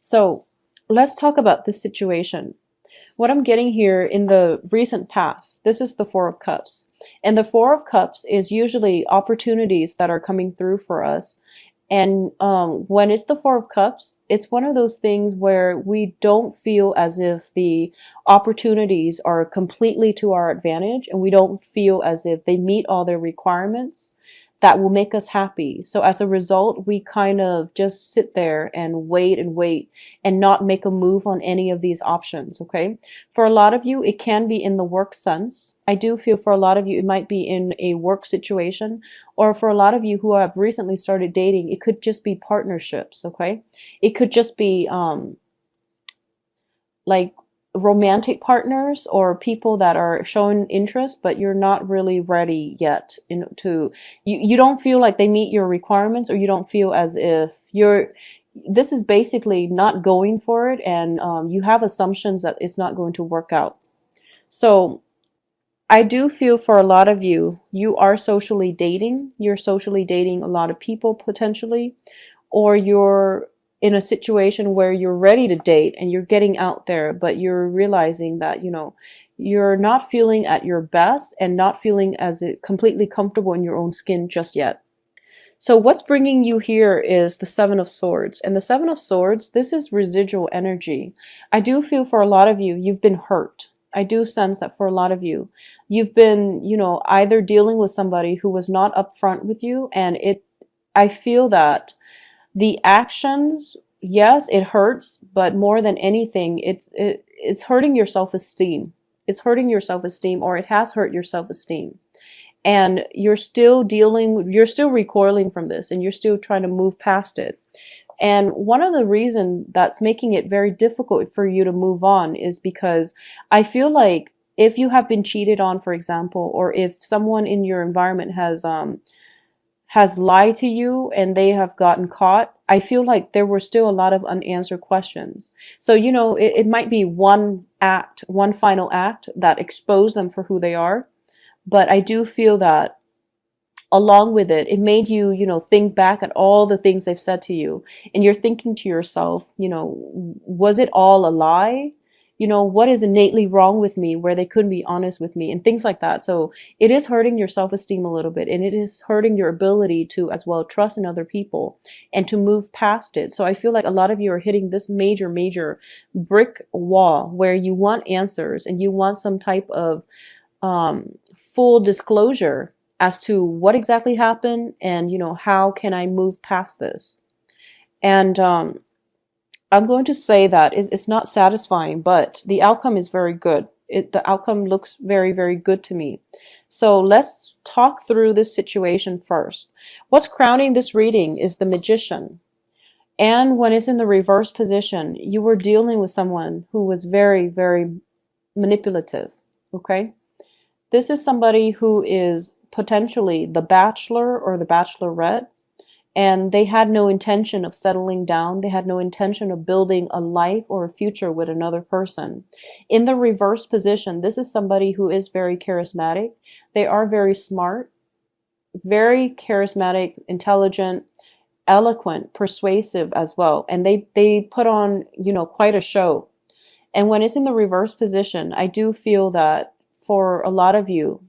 So let's talk about this situation. What I'm getting here in the recent past, this is the Four of Cups. And the Four of Cups is usually opportunities that are coming through for us. And when it's the Four of Cups, it's one of those things where we don't feel as if the opportunities are completely to our advantage, and we don't feel as if they meet all their requirements that will make us happy. So as a result, we kind of just sit there and wait and not make a move on any of these options, okay? For a lot of you, it can be in the work sense. I do feel for a lot of you, it might be in a work situation, or for a lot of you who have recently started dating, it could just be partnerships, okay? It could just be like romantic partners or people that are showing interest, but you're not really ready yet you don't feel like they meet your requirements, or you don't feel as if this is basically not going for it, and you have assumptions that it's not going to work out. So I do feel for a lot of you, you're socially dating a lot of people potentially, or you're in a situation where you're ready to date and you're getting out there, but you're realizing that, you're not feeling at your best and not feeling as completely comfortable in your own skin just yet. So what's bringing you here is the Seven of Swords. And the Seven of Swords, this is residual energy. I do feel for a lot of you, you've been hurt. I do sense that for a lot of you, you've been, either dealing with somebody who was not upfront with you, and I feel that the actions, yes, it hurts, but more than anything, it's hurting your self-esteem. It's hurting your self-esteem, or it has hurt your self-esteem. And you're still recoiling from this, and you're still trying to move past it. And one of the reasons that's making it very difficult for you to move on is because I feel like if you have been cheated on, for example, or if someone in your environment has lied to you and they have gotten caught, I feel like there were still a lot of unanswered questions. So, it might be one final act that exposed them for who they are. But I do feel that along with it, it made you, think back at all the things they've said to you. And you're thinking to yourself, was it all a lie? What is innately wrong with me where they couldn't be honest with me, and things like that. So it is hurting your self-esteem a little bit, and it is hurting your ability to as well trust in other people and to move past it. So I feel like a lot of you are hitting this major, major brick wall where you want answers and you want some type of full disclosure as to what exactly happened, and how can I move past this. And I'm going to say that it's not satisfying, but the outcome is very good. The outcome looks very, very good to me. So let's talk through this situation first. What's crowning this reading is the Magician. And when it's in the reverse position, you were dealing with someone who was very, very manipulative, okay? This is somebody who is potentially the bachelor or the bachelorette, and they had no intention of settling down. They had no intention of building a life or a future with another person. In the reverse position, this is somebody who is very charismatic. They are very smart, very charismatic, intelligent, eloquent, persuasive as well. And they put on, quite a show. And when it's in the reverse position, I do feel that for a lot of you,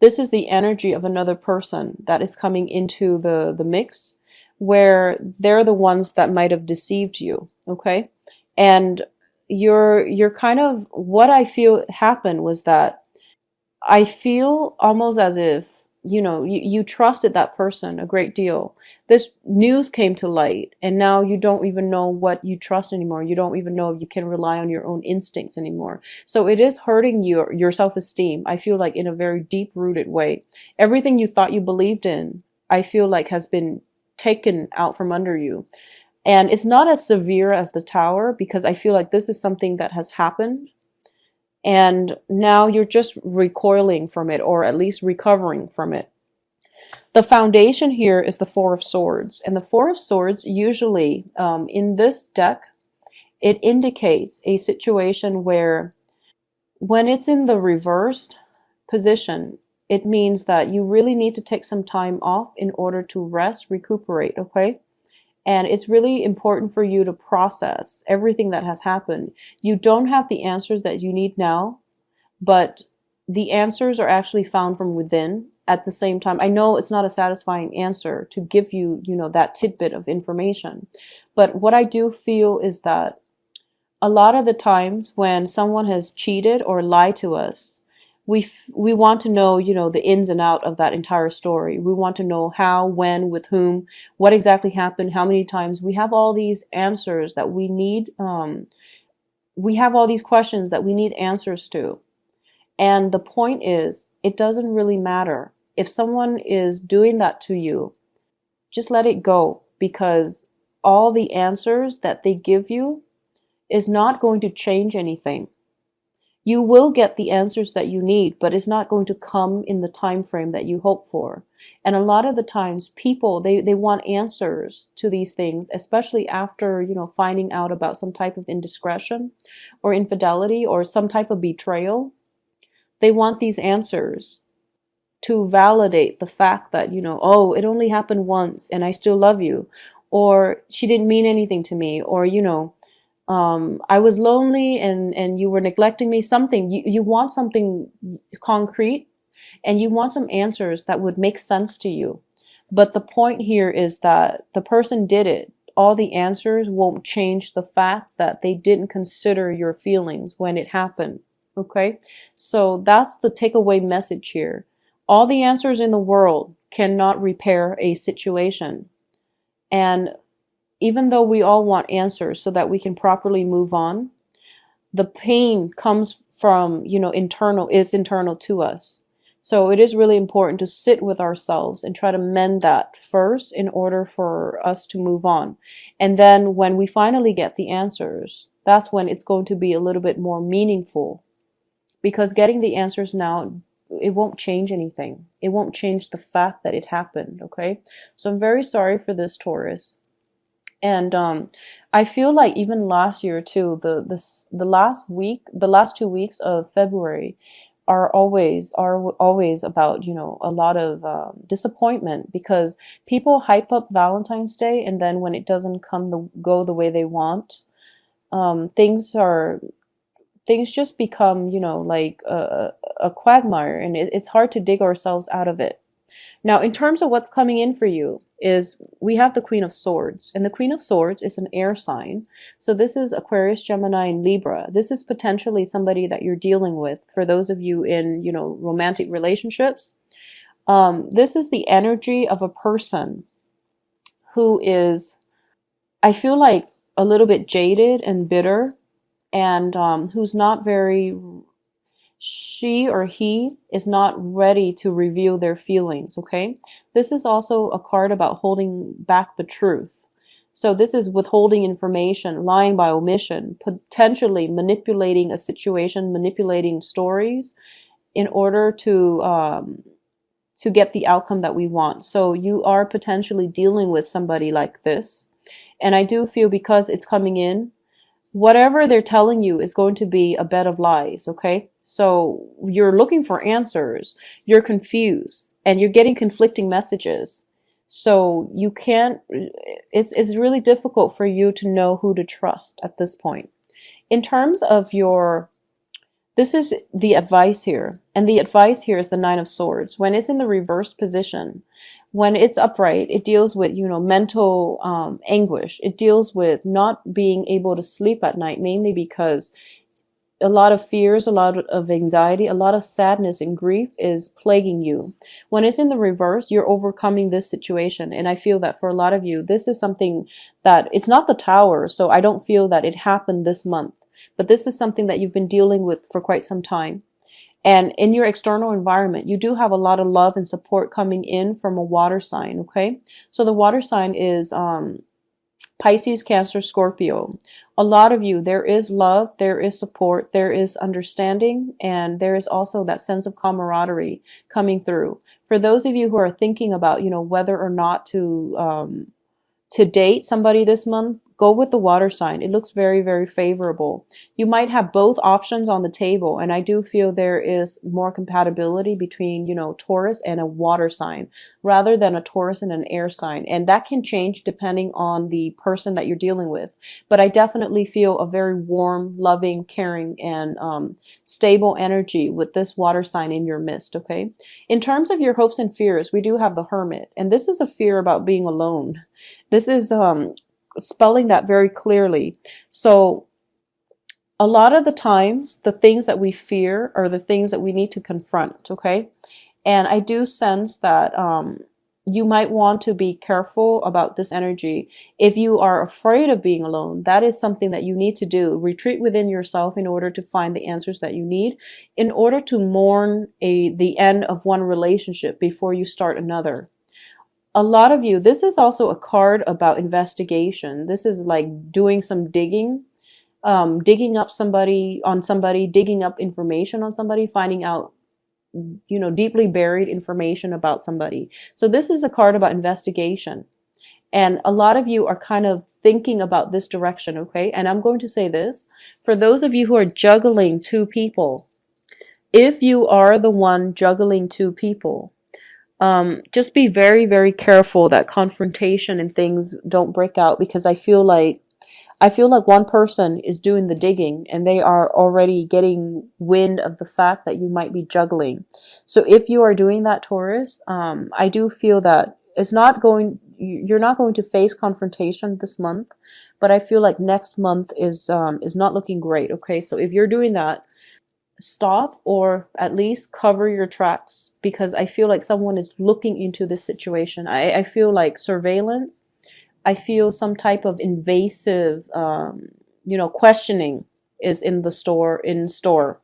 this is the energy of another person that is coming into the mix, where they're the ones that might have deceived you, okay? And you're kind of, what I feel happened was that I feel almost as if, you trusted that person a great deal. This news came to light, and now you don't even know what you trust anymore. You don't even know if you can rely on your own instincts anymore. So it is hurting your self-esteem, I feel like, in a very deep-rooted way. Everything you thought you believed in, I feel like, has been taken out from under you. And it's not as severe as the Tower, because I feel like this is something that has happened, and now you're just recoiling from it, or at least recovering from it. The foundation here is the Four of Swords. And the Four of Swords, usually in this deck, it indicates a situation where when it's in the reversed position, it means that you really need to take some time off in order to rest, recuperate, okay? And it's really important for you to process everything that has happened. You don't have the answers that you need now, but the answers are actually found from within. At the same time, I know it's not a satisfying answer to give you, that tidbit of information. But what I do feel is that a lot of the times when someone has cheated or lied to us, we want to know, the ins and out of that entire story. We want to know how, when, with whom, what exactly happened, how many times. We have all these answers that we need. We have all these questions that we need answers to. And the point is, it doesn't really matter. If someone is doing that to you, just let it go, because all the answers that they give you is not going to change anything. You will get the answers that you need, but it's not going to come in the time frame that you hope for. And a lot of the times people, they want answers to these things, especially after, finding out about some type of indiscretion or infidelity or some type of betrayal. They want these answers to validate the fact that, oh, it only happened once and I still love you, or she didn't mean anything to me, or, I was lonely and you were neglecting me. Something you want something concrete, and you want some answers that would make sense to you. But the point here is that the person did it. All the answers won't change the fact that they didn't consider your feelings when it happened. Okay? So that's the takeaway message here. All the answers in the world cannot repair a situation. And even though we all want answers so that we can properly move on, the pain comes from, is internal to us. So it is really important to sit with ourselves and try to mend that first in order for us to move on. And then when we finally get the answers, that's when it's going to be a little bit more meaningful. Because getting the answers now, it won't change anything. It won't change the fact that it happened, okay? So I'm very sorry for this, Taurus. And I feel like even last year too, the last 2 weeks of February are always about, a lot of disappointment, because people hype up Valentine's Day, and then when it doesn't go the way they want, things just become, like a quagmire, and it's hard to dig ourselves out of it. Now, in terms of what's coming in for you, is we have the Queen of Swords, and the Queen of Swords is an air sign. So this is Aquarius, Gemini, and Libra. This is potentially somebody that you're dealing with. For those of you in, romantic relationships, this is the energy of a person who is, I feel like, a little bit jaded and bitter, and who's not very, she or he is not ready to reveal their feelings, okay? This is also a card about holding back the truth. So this is withholding information, lying by omission, potentially manipulating a situation, manipulating stories in order to get the outcome that we want. So you are potentially dealing with somebody like this. And I do feel, because it's coming in, whatever they're telling you is going to be a bed of lies, okay? So you're looking for answers, you're confused, and you're getting conflicting messages. So you can't, it's really difficult for you to know who to trust at this point. In terms of this is the advice here, and the advice here is the Nine of Swords. When it's in the reversed position, when it's upright, it deals with, mental anguish. It deals with not being able to sleep at night, mainly because a lot of fears, a lot of anxiety, a lot of sadness and grief is plaguing you. When it's in the reverse, you're overcoming this situation. And I feel that for a lot of you, this is something that, it's not the Tower, so I don't feel that it happened this month. But this is something that you've been dealing with for quite some time. And in your external environment, you do have a lot of love and support coming in from a water sign, okay? So the water sign is Pisces, Cancer, Scorpio. A lot of you, there is love, there is support, there is understanding, and there is also that sense of camaraderie coming through. For those of you who are thinking about, whether or not to date somebody this month, go with the water sign. It looks very, very favorable. You might have both options on the table, and I do feel there is more compatibility between, you know, Taurus and a water sign rather than a Taurus and an air sign. And that can change depending on the person that you're dealing with. But I definitely feel a very warm, loving, caring, and stable energy with this water sign in your midst, okay? In terms of your hopes and fears, we do have the Hermit, and this is a fear about being alone. This is spelling that very clearly. So a lot of the times, the things that we fear are the things that we need to confront, okay? And I do sense that you might want to be careful about this energy. If you are afraid of being alone, that is something that you need to do. Retreat within yourself in order to find the answers that you need, in order to mourn the end of one relationship before you start another. A lot of you, this is also a card about investigation. This is like doing some digging, digging up somebody on somebody, digging up information on somebody, finding out, you know, deeply buried information about somebody. So this is a card about investigation. And a lot of you are kind of thinking about this direction, okay? And I'm going to say this, for those of you who are juggling two people, if you are the one juggling two people, just be very, very careful that confrontation and things don't break out, because I feel like one person is doing the digging and they are already getting wind of the fact that you might be juggling. So if you are doing that, Taurus, I do feel that you're not going to face confrontation this month, but I feel like next month is not looking great. Okay, so if you're doing that, stop or at least cover your tracks, because I feel like someone is looking into this situation. I feel like surveillance. I feel some type of invasive, questioning is in store.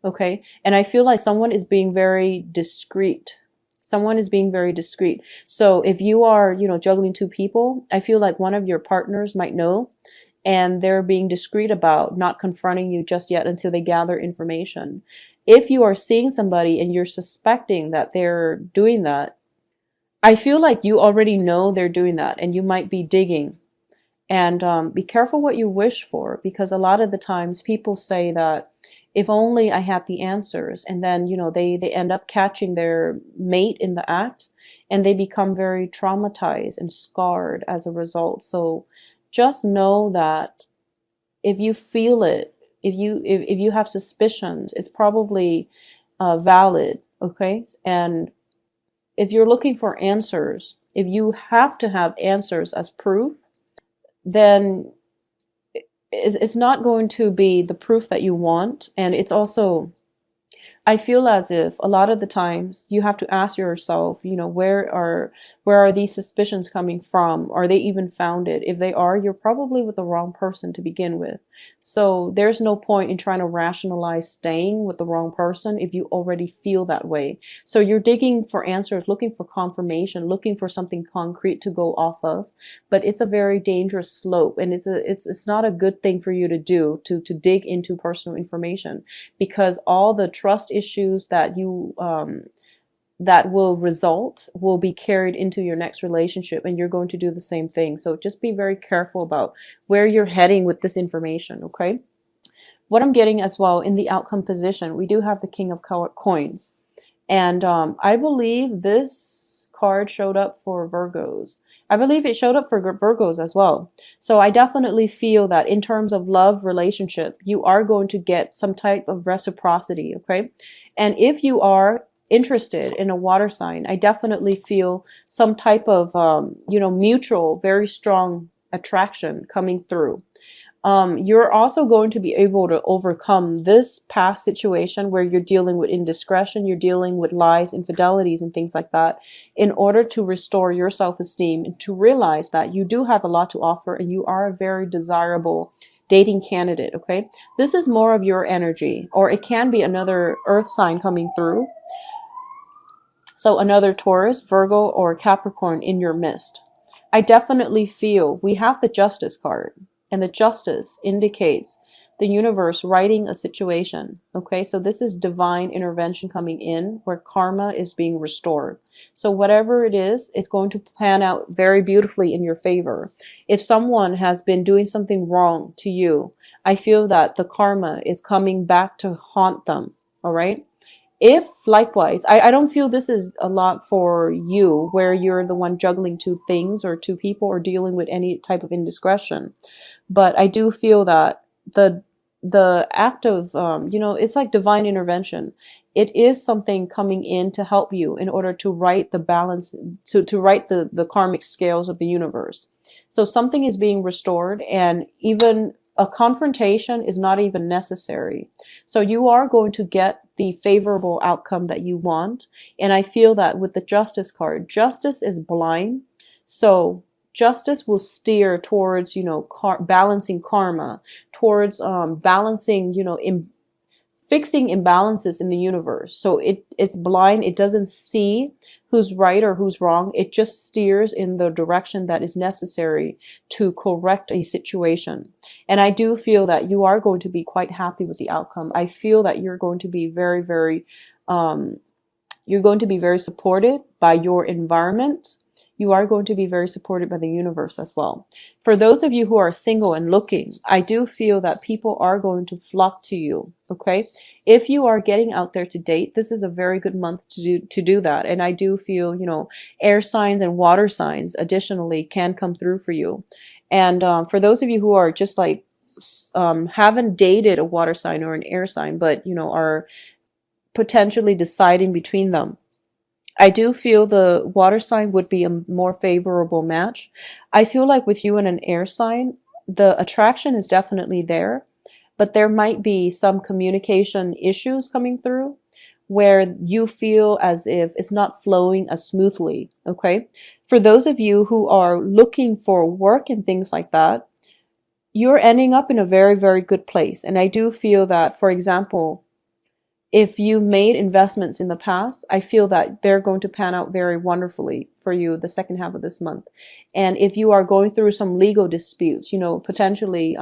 Okay. And I feel like someone is being very discreet. Someone is being very discreet. So if you are, juggling two people, I feel like one of your partners might know, and they're being discreet about not confronting you just yet until they gather information. If you are seeing somebody and you're suspecting that they're doing that, I feel like you already know they're doing that, and you might be digging. And be careful what you wish for, because a lot of the times people say that if only I had the answers, and then, they end up catching their mate in the act, and they become very traumatized and scarred as a result. So just know that if you feel it, if you have suspicions, it's probably valid, okay? And if you're looking for answers, if you have to have answers as proof, then it's not going to be the proof that you want. And it's also, I feel as if a lot of the times you have to ask yourself, where are these suspicions coming from? Are they even founded? If they are, you're probably with the wrong person to begin with. So there's no point in trying to rationalize staying with the wrong person if you already feel that way. So you're digging for answers, looking for confirmation, looking for something concrete to go off of. But it's a very dangerous slope, and it's not a good thing for you to do, to dig into personal information, because all the trust issues that you that will be carried into your next relationship, and you're going to do the same thing. So just be very careful about where you're heading with this information, okay? What I'm getting as well, in the outcome position, we do have the King of Coins, and I believe this card showed up for Virgos. I believe it showed up for Virgos as well. So I definitely feel that in terms of love relationship, you are going to get some type of reciprocity, okay? And if you are interested in a water sign, I definitely feel some type of, mutual, very strong attraction coming through. You're also going to be able to overcome this past situation where you're dealing with indiscretion, you're dealing with lies, infidelities, and things like that, in order to restore your self-esteem and to realize that you do have a lot to offer and you are a very desirable dating candidate, okay? This is more of your energy, or it can be another earth sign coming through. So another Taurus, Virgo, or Capricorn in your midst. I definitely feel we have the Justice card. And the Justice indicates the universe righting a situation. Okay, so this is divine intervention coming in where karma is being restored. So whatever it is, it's going to pan out very beautifully in your favor. If someone has been doing something wrong to you, I feel that the karma is coming back to haunt them. All right. If likewise, I don't feel this is a lot for you where you're the one juggling two things or two people or dealing with any type of indiscretion. But I do feel that the act of it's like divine intervention. It is something coming in to help you in order to right the balance, to right the karmic scales of the universe. So something is being restored, and even a confrontation is not even necessary. So you are going to get the favorable outcome that you want. And I feel that with the Justice card, justice is blind. So justice will steer towards, balancing karma, towards balancing, fixing imbalances in the universe. So it's blind. It doesn't see who's right or who's wrong. It just steers in the direction that is necessary to correct a situation. And I do feel that you are going to be quite happy with the outcome. I feel that you're going to be very, very, you're going to be very supported by your environment. You are going to be very supported by the universe as well. For those of you who are single and looking, I do feel that people are going to flock to you. Okay. If you are getting out there to date, this is a very good month to do that. And I do feel, air signs and water signs additionally can come through for you. And for those of you who are just like, haven't dated a water sign or an air sign, but, are potentially deciding between them, I do feel the water sign would be a more favorable match. I feel like with you and an air sign, the attraction is definitely there, but there might be some communication issues coming through where you feel as if it's not flowing as smoothly. Okay. For those of you who are looking for work and things like that, you're ending up in a very, very good place. And I do feel that, for example, if you made investments in the past, I feel that they're going to pan out very wonderfully for you the second half of this month. And if you are going through some legal disputes, potentially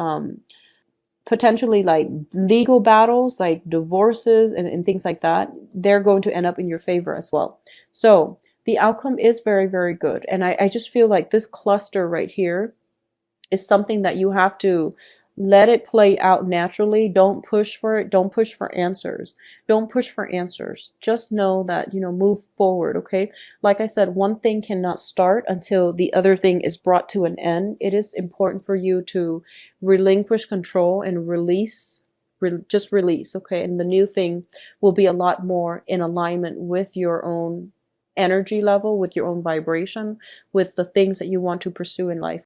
like legal battles, like divorces and things like that, they're going to end up in your favor as well. So the outcome is very, very good. And I just feel like this cluster right here is something that you have to let it play out naturally. Don't push for it. Don't push for answers. Don't push for answers. Just know that, move forward, okay? Like I said, one thing cannot start until the other thing is brought to an end. It is important for you to relinquish control and release, just release, okay? And the new thing will be a lot more in alignment with your own energy level, with your own vibration, with the things that you want to pursue in life.